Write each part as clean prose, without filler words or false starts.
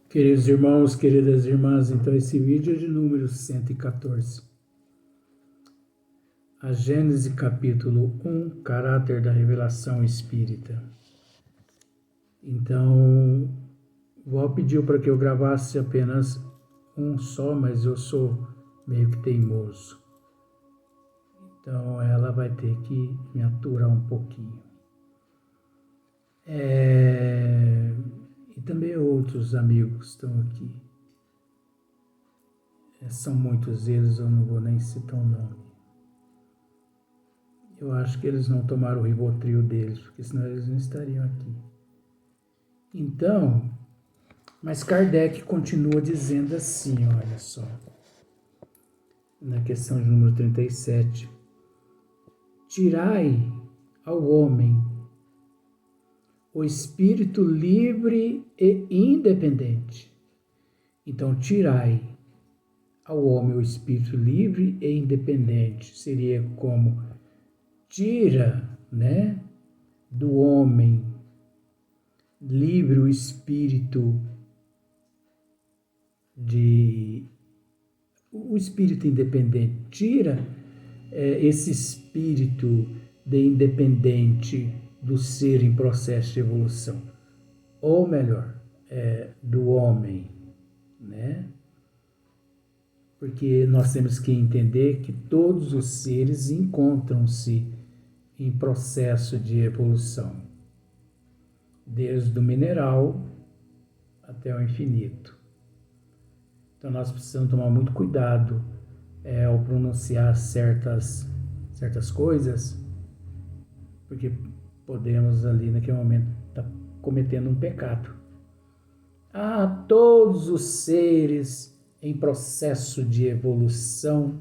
Queridos irmãos, queridas irmãs, então esse vídeo é de número 114. A Gênese capítulo 1, caráter da revelação espírita. Então, Vó pediu para que eu gravasse apenas um só, mas eu sou meio que teimoso. Então ela vai ter que me aturar um pouquinho. E também outros amigos estão aqui. São muitos eles, eu não vou nem citar o nome. Eu acho que eles não tomaram o Rivotril deles, porque senão eles não estariam aqui. Então, mas Kardec continua dizendo assim, olha só, na questão de número 37. Tirai ao homem o espírito livre e independente. Então, tirai ao homem o espírito livre e independente. Seria como tira, né, do homem livre o espírito independente. Tira esse espírito de independente do ser em processo de evolução. Ou melhor, do homem, né? Porque nós temos que entender que todos os seres encontram-se em processo de evolução, desde o mineral até o infinito. Então nós precisamos tomar muito cuidado ao pronunciar certas coisas, porque podemos ali naquele momento estar cometendo um pecado. Todos os seres em processo de evolução,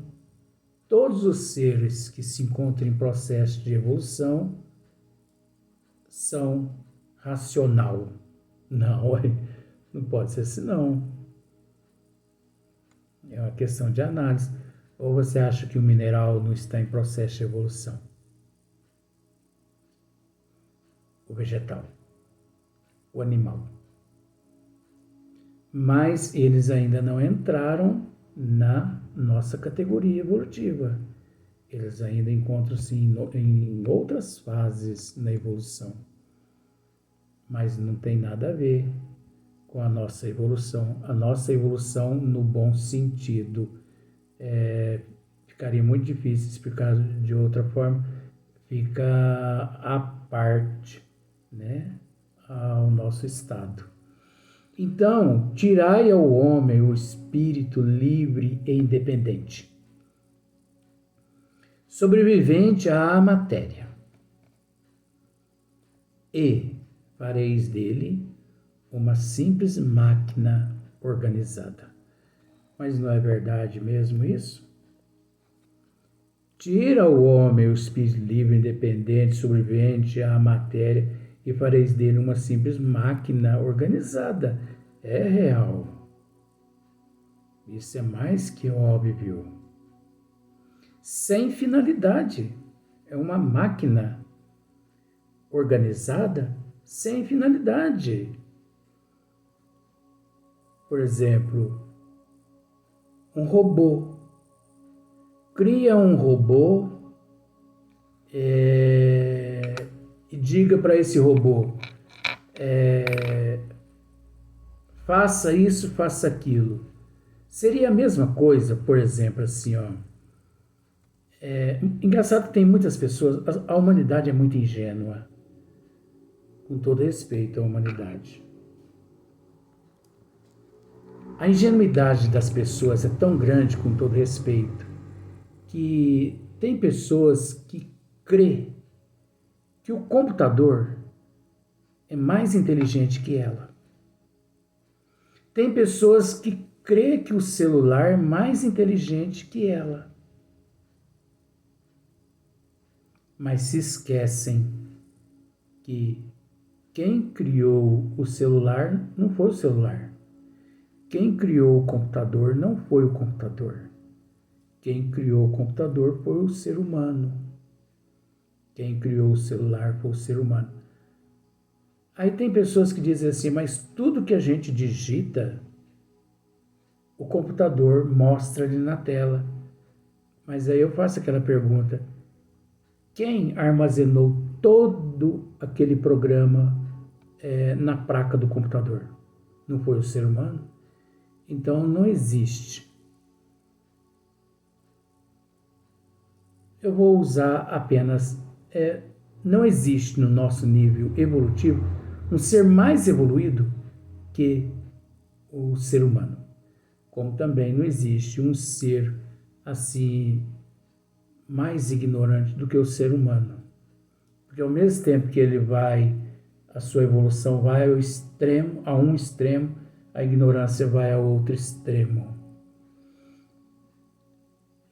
todos os seres que se encontram em processo de evolução são racional. Não pode ser assim, não. É uma questão de análise. Ou você acha que o mineral não está em processo de evolução? O vegetal, o animal. Mas eles ainda não entraram na nossa categoria evolutiva. Eles ainda encontram-se em outras fases na evolução. Mas não tem nada a ver com a nossa evolução. A nossa evolução no bom sentido. Ficaria muito difícil explicar de outra forma. Fica à parte, né, ao nosso estado. Então, tirai ao homem o espírito livre e independente, sobrevivente à matéria, e fareis dele uma simples máquina organizada. Mas não é verdade mesmo isso? Tira ao homem o espírito livre, independente, sobrevivente à matéria, e fareis dele uma simples máquina organizada. É real. Isso é mais que óbvio. Sem finalidade. É uma máquina organizada sem finalidade. Por exemplo, um robô. Cria um robô e diga para esse robô, faça isso, faça aquilo. Seria a mesma coisa, por exemplo, assim, ó. Engraçado que tem muitas pessoas, a humanidade é muito ingênua, com todo respeito à humanidade. A ingenuidade das pessoas é tão grande, com todo respeito, que tem pessoas que crê que o computador é mais inteligente que ela. Tem pessoas que crê que o celular é mais inteligente que ela. Mas se esquecem que quem criou o celular não foi o celular. Quem criou o computador não foi o computador. Quem criou o computador foi o ser humano. Quem criou o celular foi o ser humano. Aí tem pessoas que dizem assim, mas tudo que a gente digita, o computador mostra ali na tela. Mas aí eu faço aquela pergunta, quem armazenou todo aquele programa na placa do computador? Não foi o ser humano? Então não existe. Eu vou usar apenas, não existe no nosso nível evolutivo um ser mais evoluído que o ser humano. Como também não existe um ser assim mais ignorante do que o ser humano. Porque ao mesmo tempo que a sua evolução vai ao extremo, a um extremo, a ignorância vai ao outro extremo.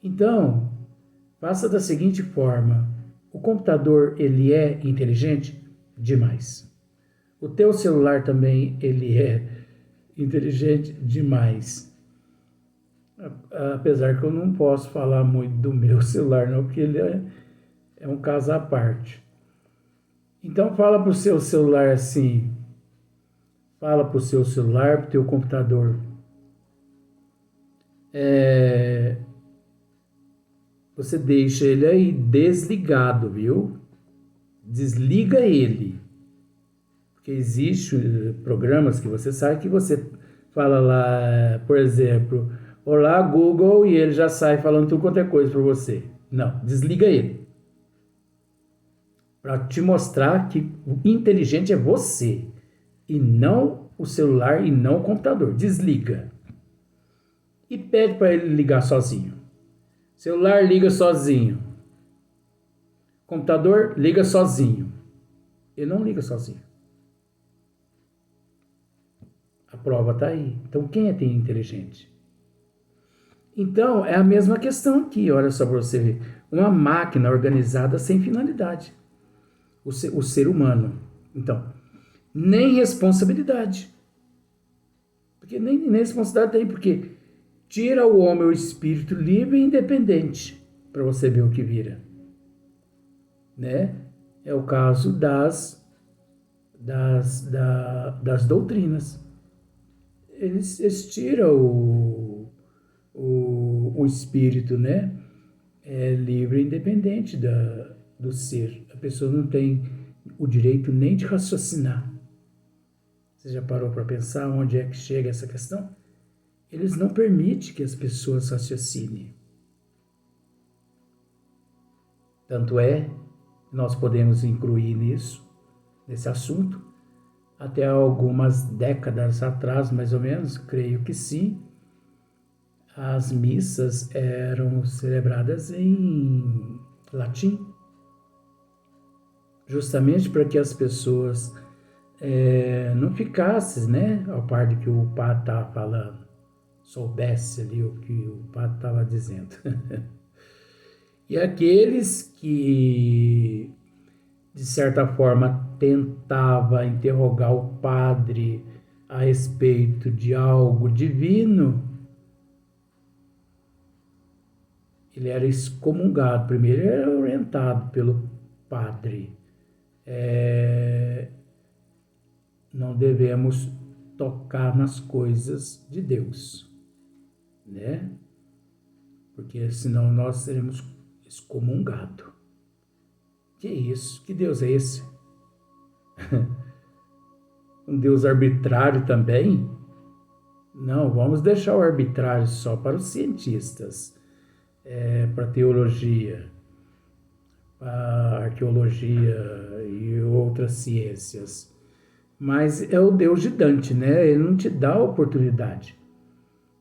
Então, faça da seguinte forma: o computador ele é inteligente demais. O teu celular também ele é inteligente demais. Apesar que eu não posso falar muito do meu celular não, porque ele é um caso à parte. Então fala para o seu celular assim, fala para o seu celular, para o teu computador. Você deixa ele aí desligado, viu? Desliga ele. Porque existem programas que você sabe que você fala lá, por exemplo, olá Google, e ele já sai falando tudo quanto é coisa para você. Não, desliga ele. Para te mostrar que o inteligente é você, e não o celular, e não o computador. Desliga. E pede para ele ligar sozinho. Celular liga sozinho. Computador liga sozinho. Ele não liga sozinho. A prova está aí. Então, quem é inteligente? Então, é a mesma questão aqui, olha só para você ver. Uma máquina organizada sem finalidade. O ser humano. Então, nem responsabilidade. Porque nem responsabilidade tem, porque tira o homem o espírito livre e independente, para você ver o que vira. Né? É o caso das doutrinas. Eles tiram o espírito, né? Livre e independente do ser. A pessoa não tem o direito nem de raciocinar. Você já parou para pensar onde é que chega essa questão? Eles não permitem que as pessoas raciocinem. Tanto é, nós podemos incluir nesse assunto, até algumas décadas atrás, mais ou menos, creio que sim, as missas eram celebradas em latim, justamente para que as pessoas não ficassem, né, ao par de que o padre estava falando, soubesse ali o que o padre estava dizendo. E aqueles que, de certa forma, tentava interrogar o padre a respeito de algo divino, ele era excomungado. Primeiro ele era orientado pelo padre. Não devemos tocar nas coisas de Deus, né? Porque senão nós seremos excomungados. Que isso? Que Deus é esse? Um Deus arbitrário também? Não, vamos deixar o arbitrário só para os cientistas, para a teologia, para a arqueologia e outras ciências. Mas é o Deus de Dante, né? Ele não te dá a oportunidade.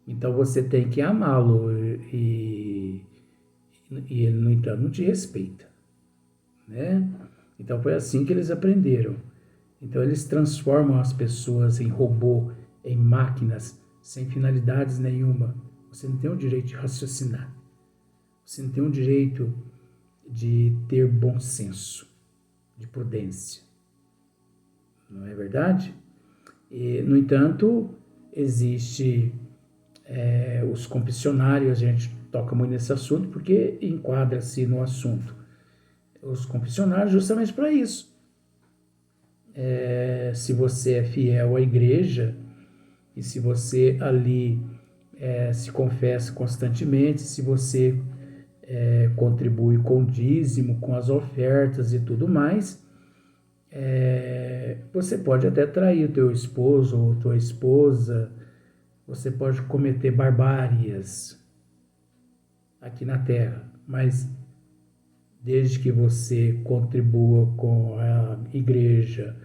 Então você tem que amá-lo e ele, no entanto, não te respeita, né? Então foi assim que eles aprenderam. Então eles transformam as pessoas em robô, em máquinas, sem finalidades nenhuma. Você não tem o direito de raciocinar. Você não tem o direito de ter bom senso, de prudência. Não é verdade? E, no entanto, existe os confessionários, a gente toca muito nesse assunto porque enquadra-se no assunto. Os confessionários justamente para isso. se você é fiel à igreja e se você ali se confessa constantemente, se você contribui com o dízimo, com as ofertas e tudo mais, você pode até trair o teu esposo ou tua esposa, você pode cometer barbárias aqui na terra, mas desde que você contribua com a igreja,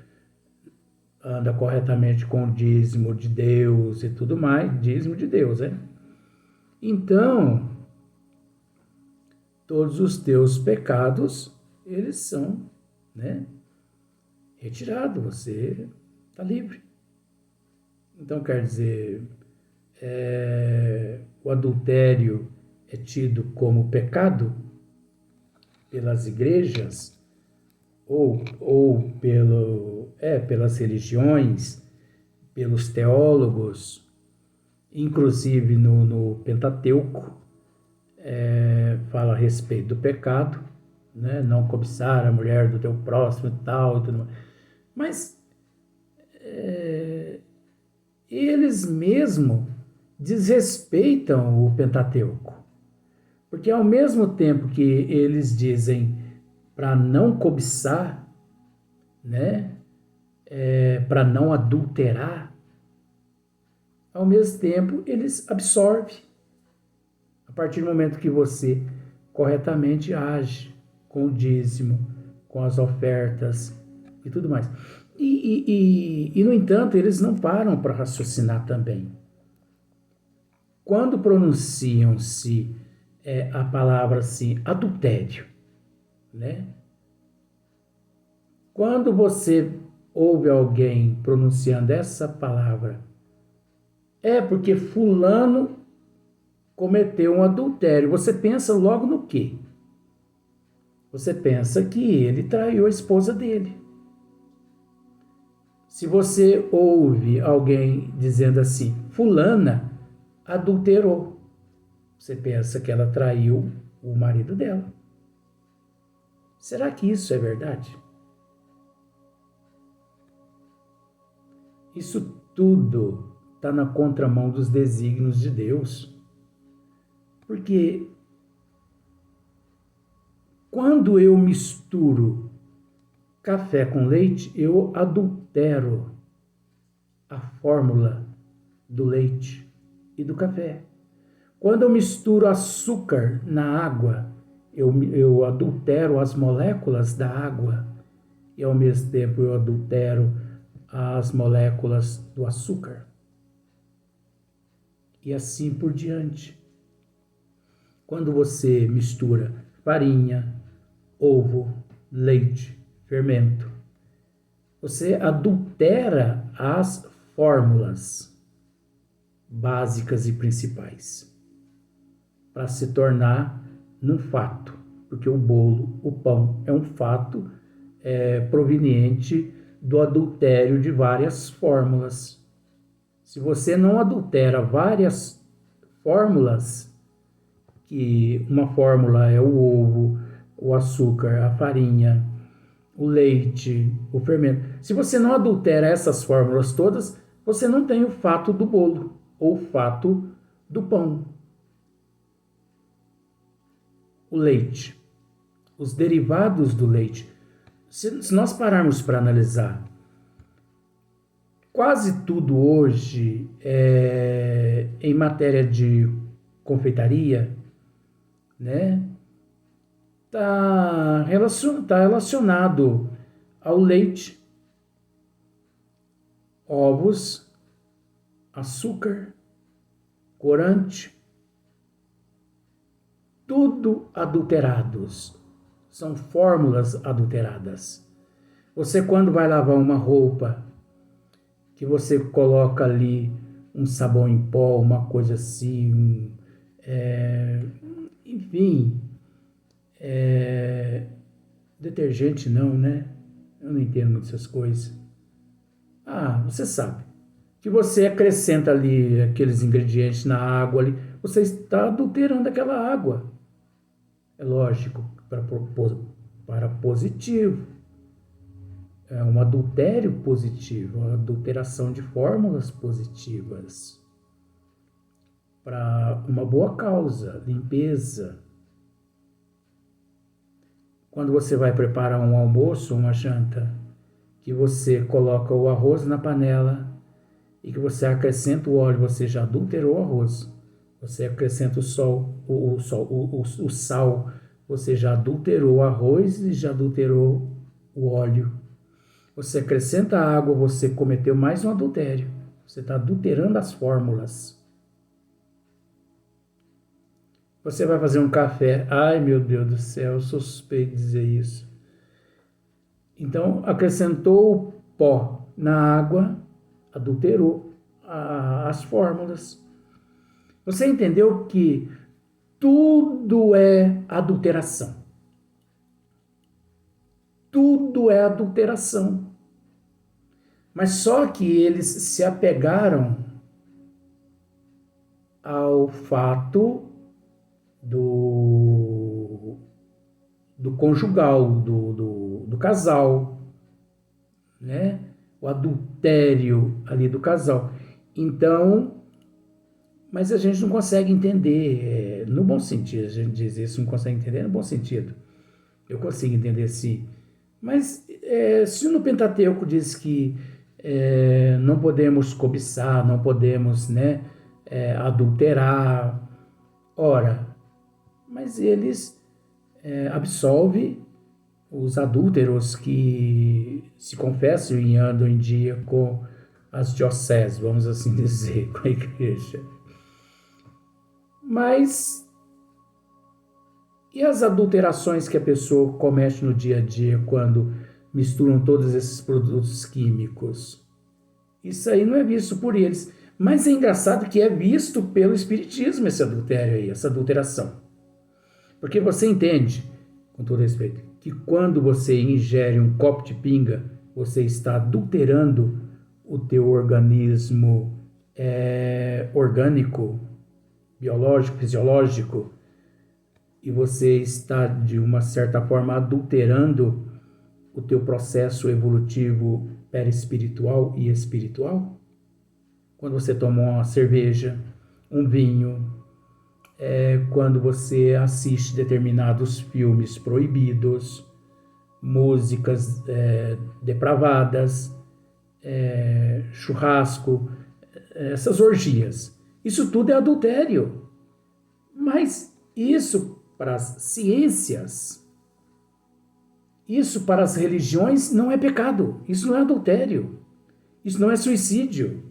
anda corretamente com o dízimo de Deus e tudo mais, dízimo de Deus, né? Então, todos os teus pecados, eles são, né, retirados, você está livre. Então, quer dizer, o adultério é tido como pecado pelas igrejas ou pelas religiões, pelos teólogos, inclusive no Pentateuco, fala a respeito do pecado, né? Não cobiçar a mulher do teu próximo e tal, e tudo mais. Mas eles mesmo desrespeitam o Pentateuco, porque ao mesmo tempo que eles dizem para não cobiçar, né? Para não adulterar, ao mesmo tempo eles absorvem. A partir do momento que você corretamente age com o dízimo, com as ofertas e tudo mais. E no entanto, eles não param para raciocinar também. Quando pronunciam-se a palavra assim, adultério, né? Quando você ouve alguém pronunciando essa palavra, é porque fulano cometeu um adultério. Você pensa logo no quê? Você pensa que ele traiu a esposa dele. Se você ouve alguém dizendo assim, fulana adulterou, você pensa que ela traiu o marido dela. Será que isso é verdade? Isso tudo está na contramão dos desígnios de Deus. Porque quando eu misturo café com leite, eu adultero a fórmula do leite e do café. Quando eu misturo açúcar na água, eu adultero as moléculas da água e ao mesmo tempo eu adultero as moléculas do açúcar. E assim por diante. Quando você mistura farinha, ovo, leite, fermento, você adultera as fórmulas básicas e principais para se tornar num fato, porque o bolo, o pão, é um fato proveniente do adultério de várias fórmulas. Se você não adultera várias fórmulas, que uma fórmula é o ovo, o açúcar, a farinha, o leite, o fermento. Se você não adultera essas fórmulas todas, você não tem o fato do bolo ou o fato do pão. O leite, os derivados do leite. Se nós pararmos para analisar, quase tudo hoje em matéria de confeitaria, né, tá relacionado ao leite, ovos, açúcar, corante, tudo adulterados. São fórmulas adulteradas. Você, quando vai lavar uma roupa, que você coloca ali um sabão em pó, uma coisa assim, enfim, detergente não, né? Eu não entendo muito essas coisas. Você sabe. Que você acrescenta ali aqueles ingredientes na água ali, você está adulterando aquela água. É lógico, para positivo. é um adultério positivo, uma adulteração de fórmulas positivas para uma boa causa, limpeza. Quando você vai preparar um almoço, uma janta, que você coloca o arroz na panela e que você acrescenta o óleo, você já adulterou o arroz. Você acrescenta o sal, você já adulterou o arroz e já adulterou o óleo. Você acrescenta água, você cometeu mais um adultério. Você está adulterando as fórmulas. Você vai fazer um café. Ai, meu Deus do céu, eu sou suspeito de dizer isso. Então, acrescentou o pó na água, adulterou as fórmulas. Você entendeu que tudo é adulteração. Tudo é adulteração. Mas só que eles se apegaram ao fato do conjugal, do casal, né? O adultério ali do casal. Então, mas a gente não consegue entender, no bom sentido, a gente diz isso, não consegue entender no bom sentido. Eu consigo entender sim. Mas se no Pentateuco diz que não podemos cobiçar, não podemos, né, adulterar, ora, mas eles absolvem os adúlteros que se confessam e andam em dia com as dioceses, vamos assim dizer, com a igreja. Mas e as adulterações que a pessoa comete no dia a dia quando misturam todos esses produtos químicos? Isso aí não é visto por eles. Mas é engraçado que é visto pelo Espiritismo esse adultério aí, essa adulteração. Porque você entende, com todo respeito, que quando você ingere um copo de pinga, você está adulterando o teu organismo orgânico, biológico, fisiológico, e você está, de uma certa forma, adulterando o teu processo evolutivo perispiritual e espiritual? Quando você toma uma cerveja, um vinho, quando você assiste determinados filmes proibidos, músicas depravadas, churrasco, essas orgias. Isso tudo é adultério. Mas isso para as ciências, isso para as religiões não é pecado, isso não é adultério, isso não é suicídio.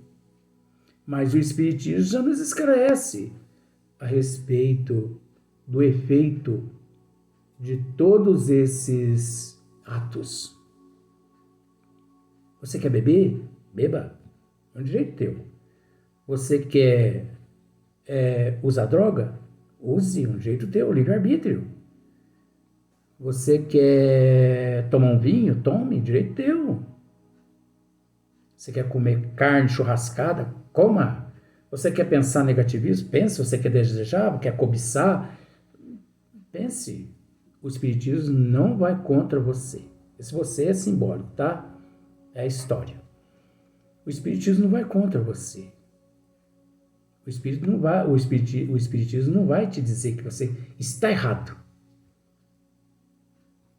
Mas o Espiritismo já nos esclarece a respeito do efeito de todos esses atos. Você quer beber? Beba. É um direito teu. Você quer usar droga? Use, um jeito teu, livre-arbítrio. Você quer tomar um vinho? Tome, direito teu. Você quer comer carne churrascada? Coma. Você quer pensar negativismo? Pense. Você quer desejar? Quer cobiçar? Pense. O Espiritismo não vai contra você. Esse você é simbólico, tá? É a história. O Espiritismo não vai contra você. O Espiritismo não vai te dizer que você está errado.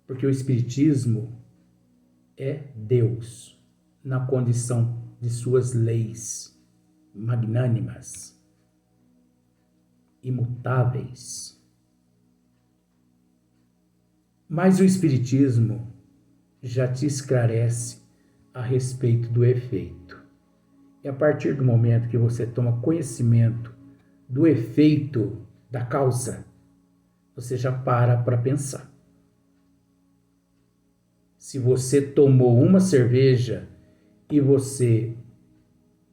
Porque o Espiritismo é Deus na condição de suas leis magnânimas, imutáveis. Mas o Espiritismo já te esclarece a respeito do efeito. E a partir do momento que você toma conhecimento do efeito da causa, você já para pensar. Se você tomou uma cerveja e você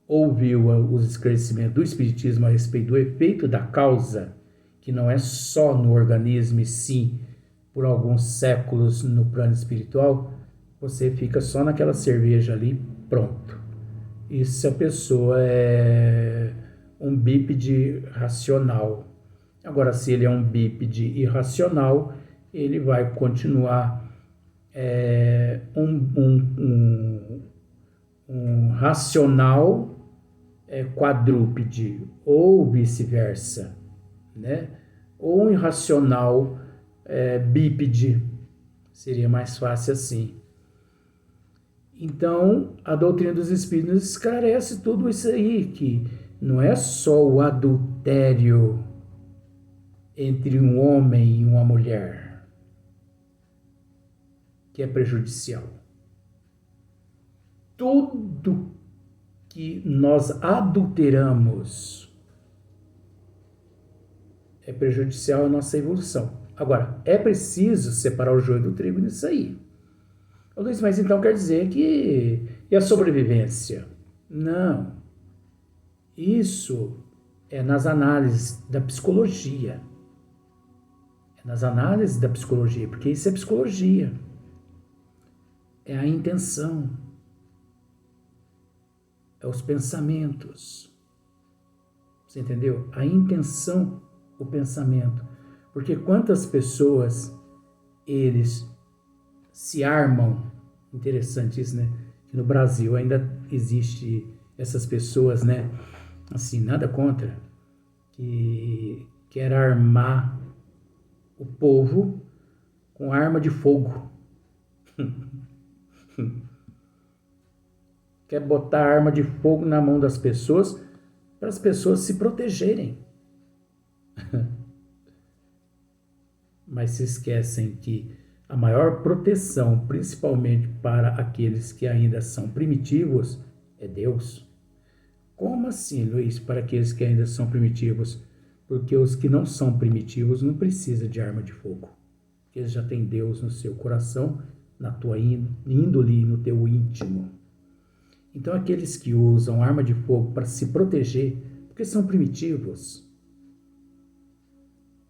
ouviu os esclarecimentos do Espiritismo a respeito do efeito da causa, que não é só no organismo e sim por alguns séculos no plano espiritual, você fica só naquela cerveja ali, pronto. Isso se a pessoa é um bípede racional. Agora, se ele é um bípede irracional, ele vai continuar um racional quadrúpede, ou vice-versa, né? Ou um irracional bípede, seria mais fácil assim. Então, a doutrina dos espíritos esclarece tudo isso aí, que não é só o adultério entre um homem e uma mulher que é prejudicial. Tudo que nós adulteramos é prejudicial à nossa evolução. Agora, é preciso separar o joio do trigo nisso aí. Ô Luiz, mas então quer dizer que... E a sobrevivência? Não. Isso é nas análises da psicologia. É nas análises da psicologia, porque isso é psicologia. É a intenção. É os pensamentos. Você entendeu? A intenção, o pensamento. Porque quantas pessoas eles se armam, interessante isso, né? Que no Brasil ainda existe essas pessoas, né? Assim, nada contra, que quer armar o povo com arma de fogo. Quer botar arma de fogo na mão das pessoas para as pessoas se protegerem. Mas se esquecem que a maior proteção, principalmente para aqueles que ainda são primitivos, é Deus. Como assim, Luiz, para aqueles que ainda são primitivos? Porque os que não são primitivos não precisam de arma de fogo. Porque eles já têm Deus no seu coração, na tua índole, no teu íntimo. Então, aqueles que usam arma de fogo para se proteger, porque são primitivos,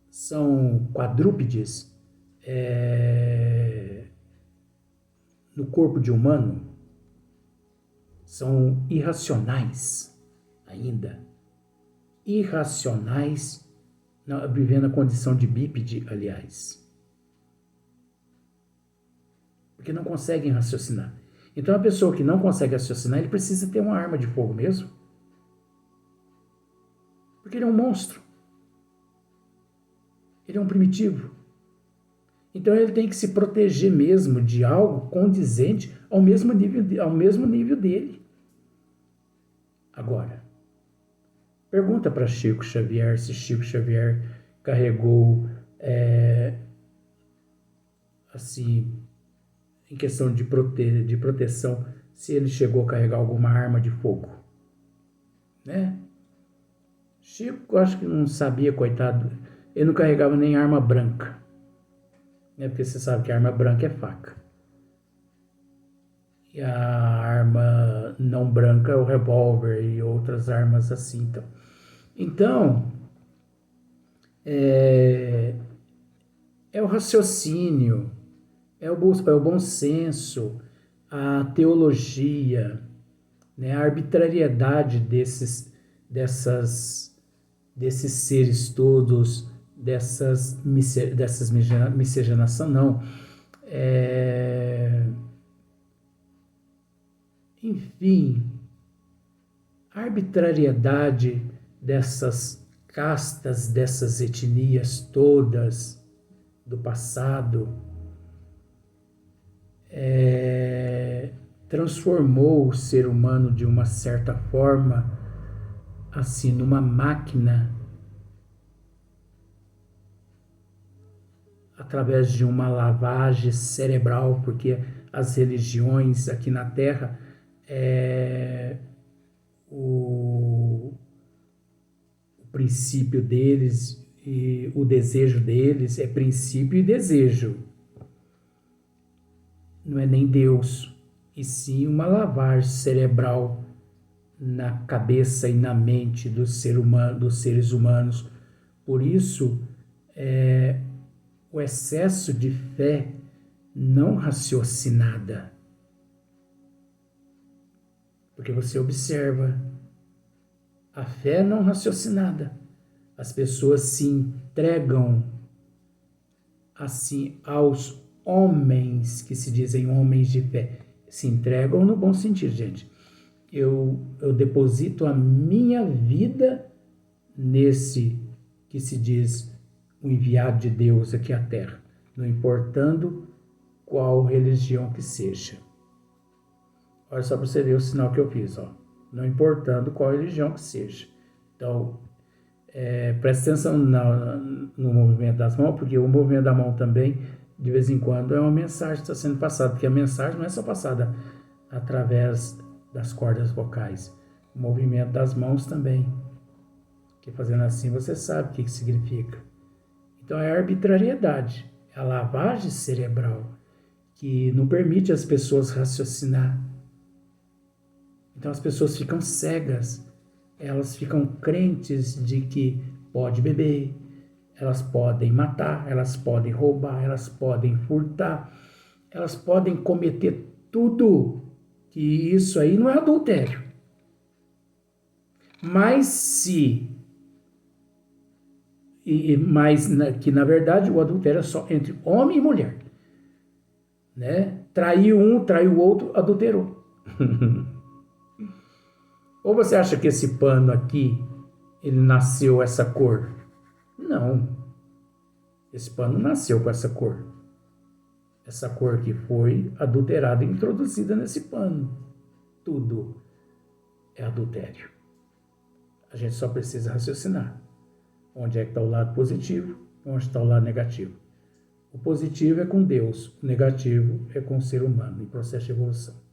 são quadrúpedes no corpo de humano, são irracionais ainda. Irracionais, vivendo a condição de bípede, aliás. Porque não conseguem raciocinar. Então, a pessoa que não consegue raciocinar, ele precisa ter uma arma de fogo mesmo. Porque ele é um monstro. Ele é um primitivo. Então, ele tem que se proteger mesmo de algo condizente ao mesmo nível dele. Agora, pergunta para Chico Xavier se Chico Xavier carregou, assim, em questão de proteção, se ele chegou a carregar alguma arma de fogo, né? Chico, acho que não sabia, coitado, ele não carregava nem arma branca, né? Porque você sabe que a arma branca é faca. E a arma não branca é o revólver e outras armas assim, então é o raciocínio, é o bom senso, a teologia, né, a arbitrariedade desses seres todos, dessas miscigenação, não. Enfim, a arbitrariedade dessas castas, dessas etnias todas do passado, transformou o ser humano de uma certa forma, assim, numa máquina, através de uma lavagem cerebral, porque as religiões aqui na Terra, o princípio deles e o desejo deles é princípio e desejo. Não é nem Deus, e sim uma lavagem cerebral na cabeça e na mente dos seres humanos. Por isso, o excesso de fé não raciocinada. Porque você observa, a fé não raciocinada. As pessoas se entregam assim homens que se dizem homens de fé se entregam no bom sentido, gente. Eu deposito a minha vida nesse que se diz o enviado de Deus aqui à Terra, não importando qual religião que seja. Olha só para você ver o sinal que eu fiz, ó. Não importando qual religião que seja. Então, presta atenção no movimento das mãos, porque o movimento da mão também, de vez em quando, é uma mensagem que está sendo passada, porque a mensagem não é só passada através das cordas vocais. O movimento das mãos também. Que fazendo assim você sabe o que significa. Então é a arbitrariedade, é a lavagem cerebral que não permite as pessoas raciocinar. Então as pessoas ficam cegas, elas ficam crentes de que pode beber, elas podem matar, elas podem roubar, elas podem furtar, elas podem cometer tudo, que isso aí não é adultério. Mas que na verdade o adultério é só entre homem e mulher, né? Traiu um, traiu o outro, adulterou. Ou você acha que esse pano aqui, ele nasceu essa cor? Não. Esse pano nasceu com essa cor. Essa cor que foi adulterada e introduzida nesse pano. Tudo é adultério. A gente só precisa raciocinar. Onde é que está o lado positivo e onde está o lado negativo. O positivo é com Deus, o negativo é com o ser humano, em processo de evolução.